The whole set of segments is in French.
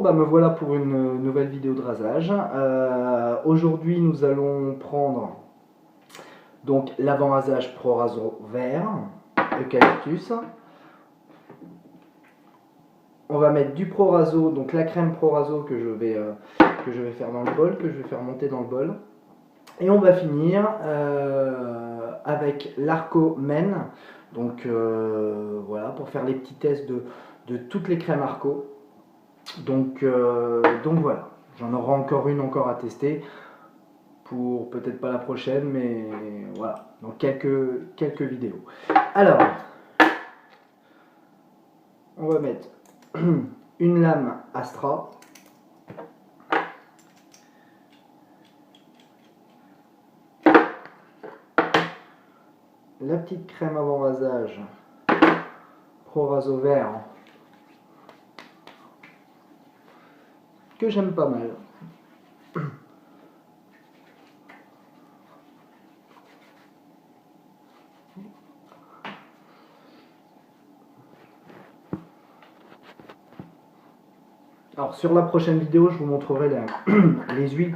Bonjour, me voilà pour une nouvelle vidéo de rasage. Aujourd'hui nous allons prendre donc l'avant-rasage Pro-Raso vert, eucalyptus. On va mettre du Pro-Raso, donc la crème Pro-Raso que je vais faire dans le bol, que je vais faire monter dans le bol. Et on va finir avec l'Arco Men. Donc voilà, pour faire les petits tests de toutes les crèmes Arco. Donc voilà, j'en aurai encore une à tester pour peut-être pas la prochaine, mais voilà, donc quelques vidéos. Alors, on va mettre une lame Astra, la petite crème avant rasage Pro-Raso vert que j'aime pas mal. Alors sur la prochaine vidéo, je vous montrerai les huiles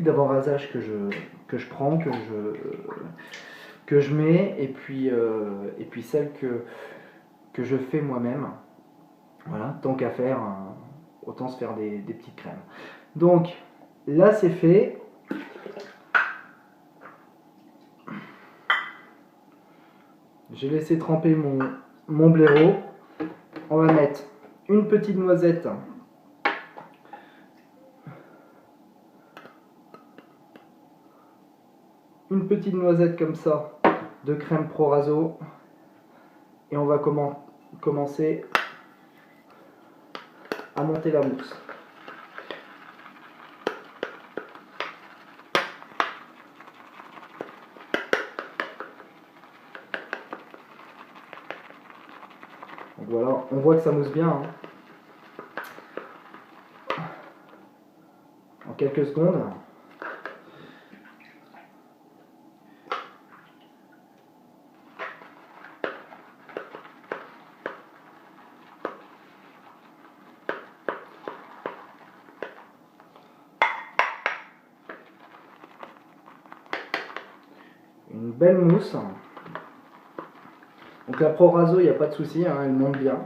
d'avant rasage que je prends, que je mets, et puis celles que je fais moi-même. Voilà, tant qu'à faire, autant se faire des petites crèmes. Donc là c'est fait. J'ai laissé tremper mon blaireau. On va mettre une petite noisette. Une petite noisette comme ça de crème Pro-Raso. Et on va commencer à monter la mousse. Donc voilà, on voit que ça mousse bien. En quelques secondes. Une belle mousse. Donc la Pro-Raso, il n'y a pas de souci, elle monte bien.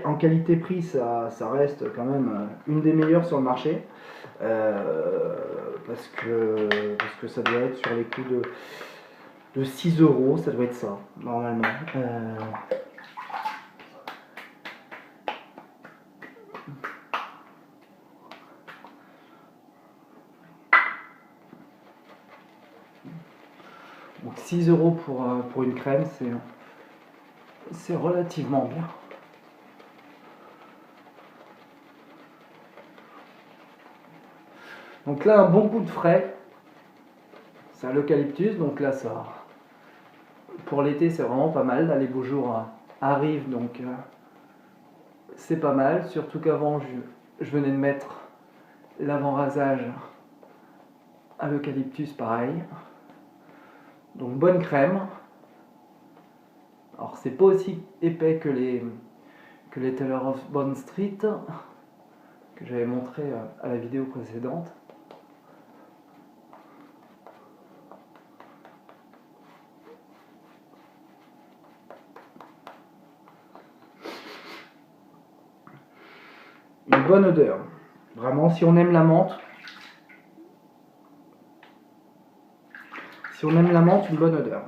En qualité-prix, ça reste quand même une des meilleures sur le marché. Parce que ça doit être sur les coups de 6 €, ça doit être ça, normalement. Donc 6 € pour une crème, c'est relativement bien. Donc là, un bon coup de frais, c'est à l'eucalyptus, donc là ça, pour l'été c'est vraiment pas mal, là les beaux jours arrivent, donc c'est pas mal, surtout qu'avant je venais de mettre l'avant-rasage à l'eucalyptus pareil. Donc bonne crème. Alors c'est pas aussi épais que les Taylor of Bond Street que j'avais montré à la vidéo précédente. Une bonne odeur. Vraiment, si on aime la menthe, une bonne odeur.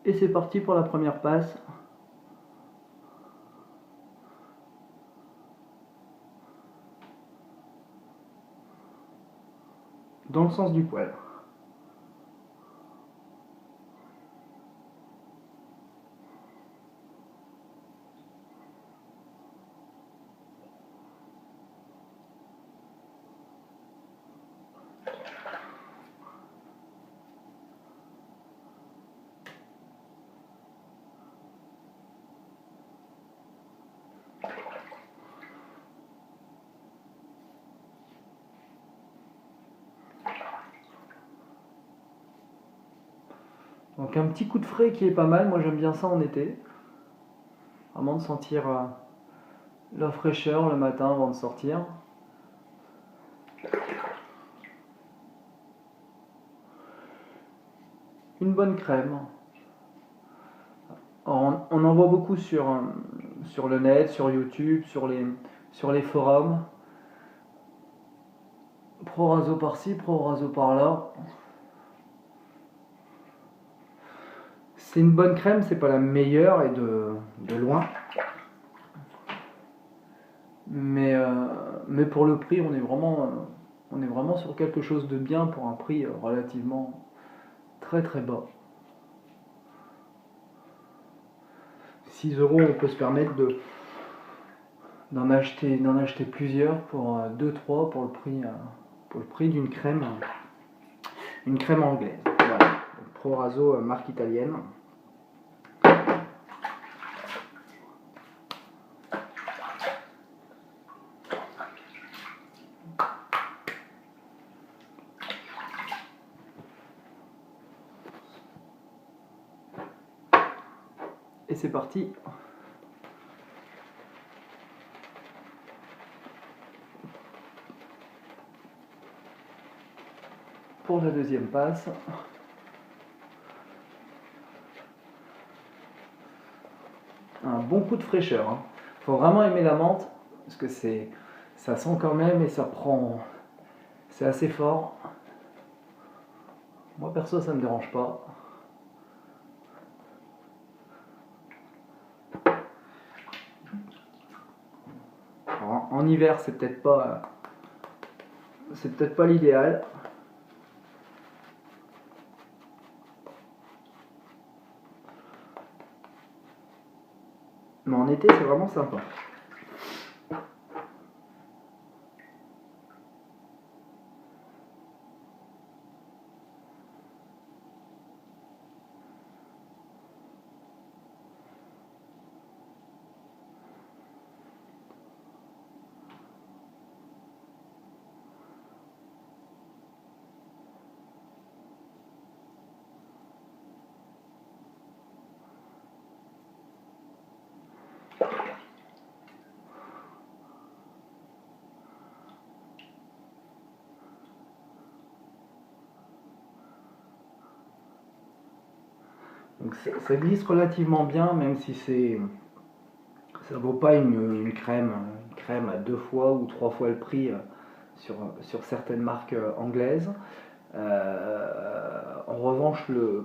Et c'est parti pour la première passe. Dans le sens du poil. Donc un petit coup de frais qui est pas mal, moi j'aime bien ça en été. Vraiment de sentir la fraîcheur le matin avant de sortir. Une bonne crème. On en voit beaucoup sur le net, sur YouTube, sur les forums. Pro raso par-ci, pro raso par-là. C'est une bonne crème, c'est pas la meilleure et de loin. Mais pour le prix, on est vraiment sur quelque chose de bien pour un prix relativement très très bas. 6 euros, on peut se permettre d'en acheter plusieurs pour 2-3 pour le prix d'une crème, une crème anglaise. Voilà. Donc, Pro Raso, marque italienne. Et c'est parti. Pour la deuxième passe. Un bon coup de fraîcheur. Hein. Faut vraiment aimer la menthe parce que ça sent quand même et ça prend. C'est assez fort. Moi perso ça me dérange pas. En hiver c'est peut-être pas l'idéal. Mais en été c'est vraiment sympa. Donc ça glisse relativement bien, même si ça vaut pas une crème à 2 fois ou 3 fois le prix sur certaines marques anglaises. En revanche, je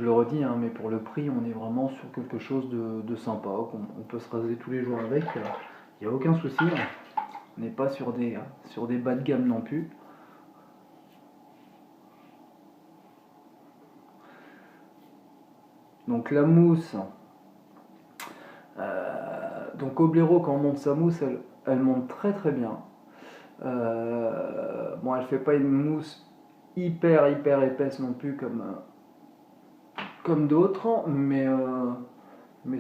le redis, hein, mais pour le prix, on est vraiment sur quelque chose de sympa, qu'on peut se raser tous les jours avec. Il n'y a aucun souci. On n'est pas sur des bas de gamme non plus. Donc la mousse, donc au blaireau quand on monte sa mousse, elle monte très très bien. Bon, elle fait pas une mousse hyper épaisse non plus comme d'autres, mais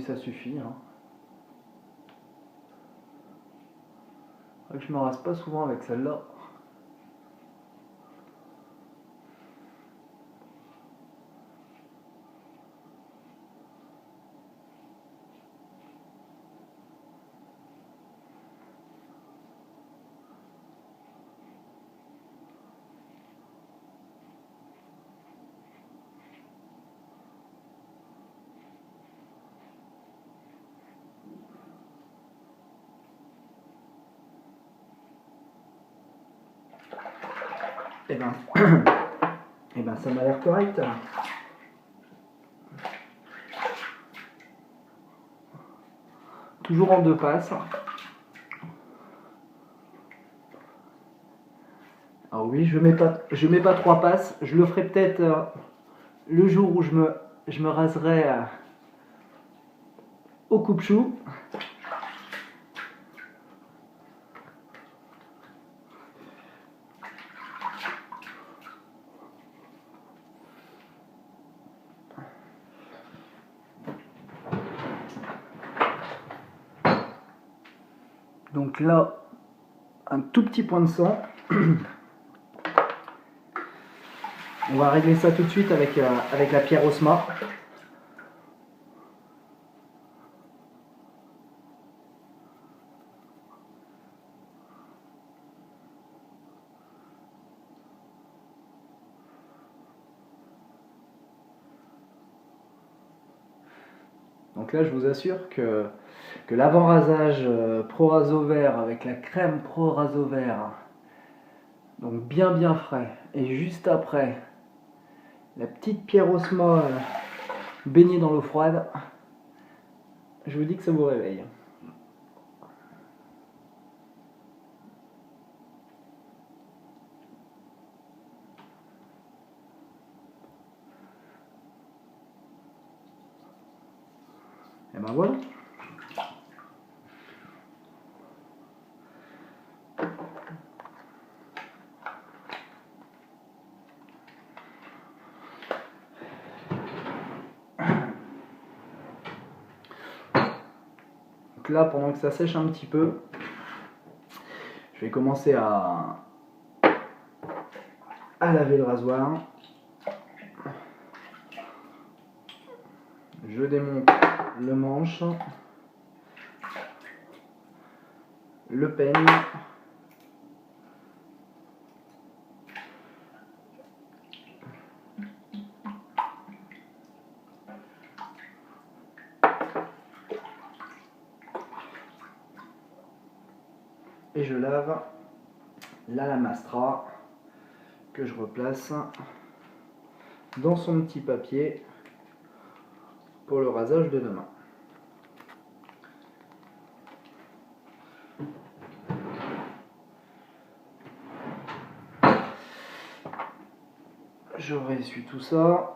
ça suffit. Hein. Je me rase pas souvent avec celle-là. Et ben, et ben ça m'a l'air correct. Toujours en 2 passes. Alors oui, je mets pas 3 passes. Je le ferai peut-être le jour où je me raserai au coupe-chou. Donc là, un tout petit point de sang. On va régler ça tout de suite avec la pierre Osma. Donc là, je vous assure que l'avant-rasage Pro Raso Vert avec la crème Pro Raso Vert, donc bien frais, et juste après, la petite pierre Osma baignée dans l'eau froide, je vous dis que ça vous réveille. Et ben voilà. Donc là, pendant que ça sèche un petit peu, je vais commencer à laver le rasoir. Je démonte le manche, le peigne, et je lave la lamastra que je replace dans son petit papier pour le rasage de demain. Je réessuie tout ça.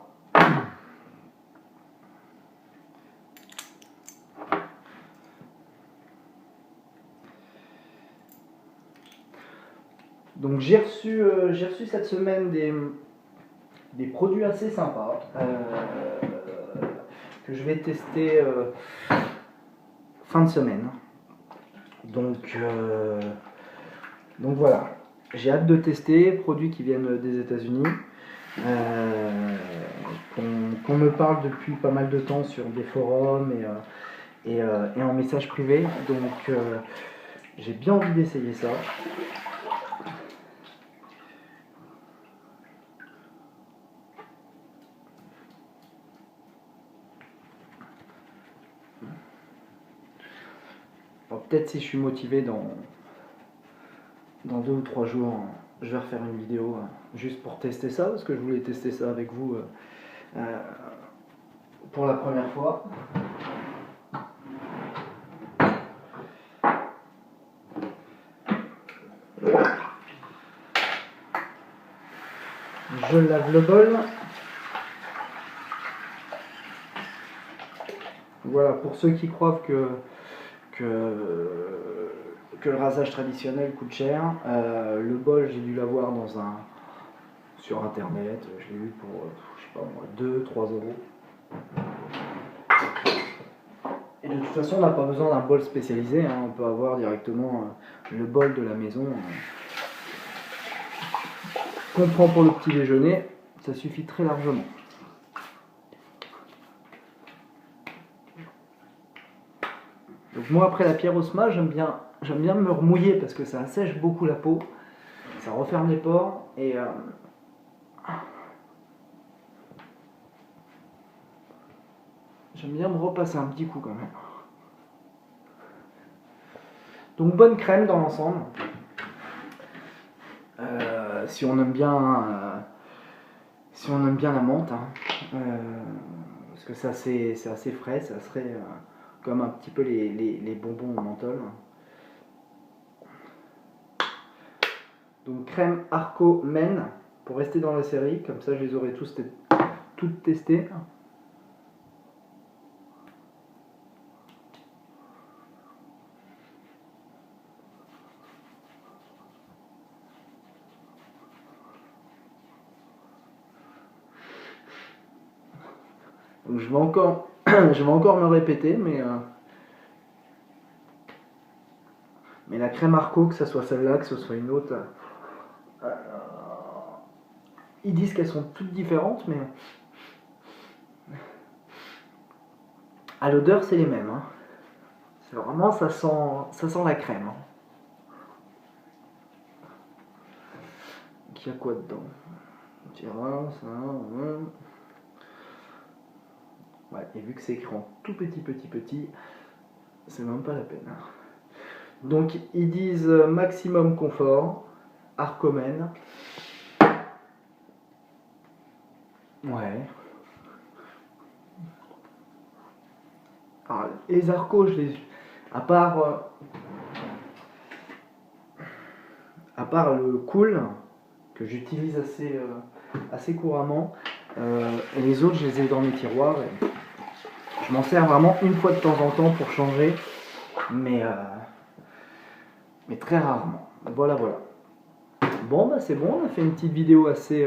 Donc j'ai reçu cette semaine des produits assez sympas que je vais tester fin de semaine. Donc voilà, j'ai hâte de tester, produits qui viennent des États-Unis, qu'on me parle depuis pas mal de temps sur des forums et en message privé. Donc j'ai bien envie d'essayer ça. Peut-être si je suis motivé dans 2 ou 3 jours, je vais refaire une vidéo juste pour tester ça, parce que je voulais tester ça avec vous pour la première fois. Je lave le bol. Voilà, pour ceux qui croient que le rasage traditionnel coûte cher, le bol, j'ai dû l'avoir sur internet, je l'ai eu pour, je sais pas moi, 2-3 euros. Et de toute façon, on n'a pas besoin d'un bol spécialisé, hein, on peut avoir directement le bol de la maison qu'on prend pour le petit déjeuner, ça suffit très largement. Donc moi, après la pierre Osma, j'aime bien me remouiller parce que ça assèche beaucoup la peau, ça referme les pores et j'aime bien me repasser un petit coup quand même. Donc bonne crème dans l'ensemble. Si on aime bien la menthe, hein, parce que c'est assez frais, ça serait comme un petit peu les bonbons au menthol. Donc crème Arco Men pour rester dans la série, comme ça je les aurai toutes testées. Donc je vais encore me répéter, mais Mais la crème Arco, que ce soit celle-là, que ce soit une autre, ils disent qu'elles sont toutes différentes, mais à l'odeur, c'est les mêmes. Hein. C'est vraiment, ça sent la crème. Hein. Il y a quoi dedans? Ça, ouais, et vu que c'est écrit en tout petit, c'est même pas la peine. Donc ils disent maximum confort, Arcomen. Ouais. Alors, les Arcos, je les. À part le Cool, que j'utilise assez couramment, et les autres, je les ai dans mes tiroirs. Et je m'en sers vraiment une fois de temps en temps pour changer, mais très rarement. Voilà. Bon, bah c'est bon, on a fait une petite vidéo assez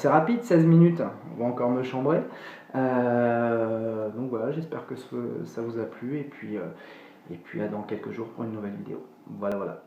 rapide, 16 minutes, on va encore me chambrer. Donc voilà, j'espère que ça vous a plu, et puis à dans quelques jours pour une nouvelle vidéo. Voilà.